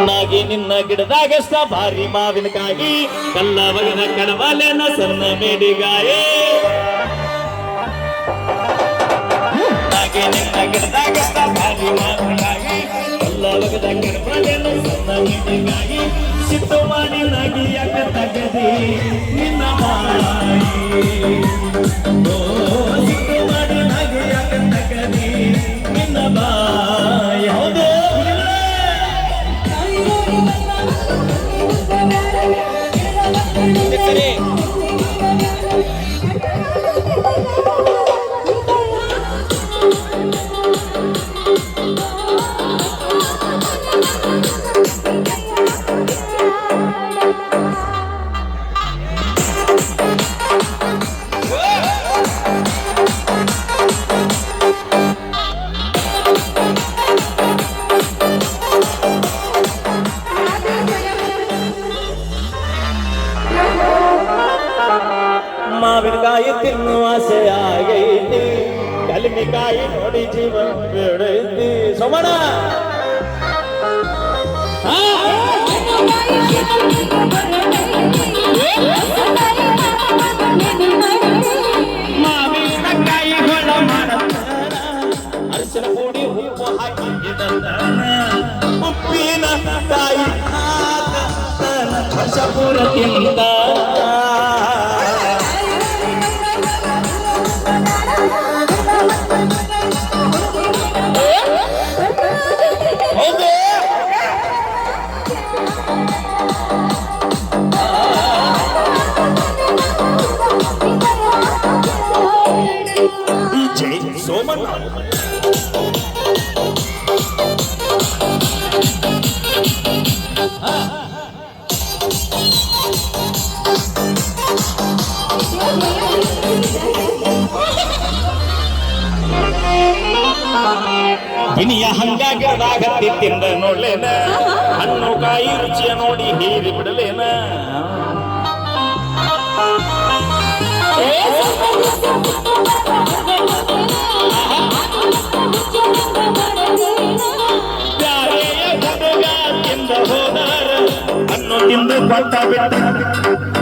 ನಾಗಿ ನಿನ್ನ ಗಿಡದಾಗಷ್ಟ ಭಾರಿ ಮಾವಿನಕಾಯಿ ಕಲ್ಲ ಬಗದ ಕಡವಾಲೆನ ಸಣ್ಣ ಮೇಡಿಗಾಯಿ ನಾಗಿ ನಿನ್ನ ಗಿಡದಾಗಷ್ಟ ಭಾರಿ ಮಾವಿನಕಾಯಿ ಕಲ್ಲ ಬಗದ ಕಡವಾಲೆನ ಸಣ್ಣ ಮೇಡಿಗಾಯಿ ಸಿಟ್ಟು ಮಾಡಿ ನಾಗಿ ಯಾಕ ತಗದಿ ನಿನ್ನ ಮಾಯಿ ಸಿಟ್ಟು ಮಾಡಿ ನಾಗಿ ಯಾಕ ತಗದಿ ನಿನ್ನ ಬಾಯಿ ಹೌದು ಮಾವಿನಕಾಯಿ ತಿನ್ನುವ ಆಸೆ ಆಗೈತಿ ಕಲಿಮಿಕಾಯಿ ನೋಡಿ ಜೀವ ಬಿಡೈತಿ ಸೋಮಣ್ಣ ಮಾವಿನಕಾಯಿ ಹೊಳ ಮಾಡತಾನ ಅರಿಶಿನ ಪುಡಿ ಉಪ್ಪು ಹಾಕಿ ಉಪ್ಪಿನ ಕಾಯಿ ವರ್ಷ ಪೂರ ತಿಂದ ಸೋಮಣ್ಣ ಇನಿಯ ಹಂಗಾಗಿರದಾಗತ್ತಿ ತಿಂದ ನೋಡ್ಲೇನ ಹಣ್ಣು ಕಾಯಿ ರುಚಿಯ ನೋಡಿ ಹೀರಿ ಬಿಡಲೇನ ಬ್ಯಾರೆಯ ಹುಡುಗ ತಿಂದ ಹೋದಾರ ಹಣ್ಣು ತಿಂದು ಕೊಟ್ಟ ಬಿಟ್ಟ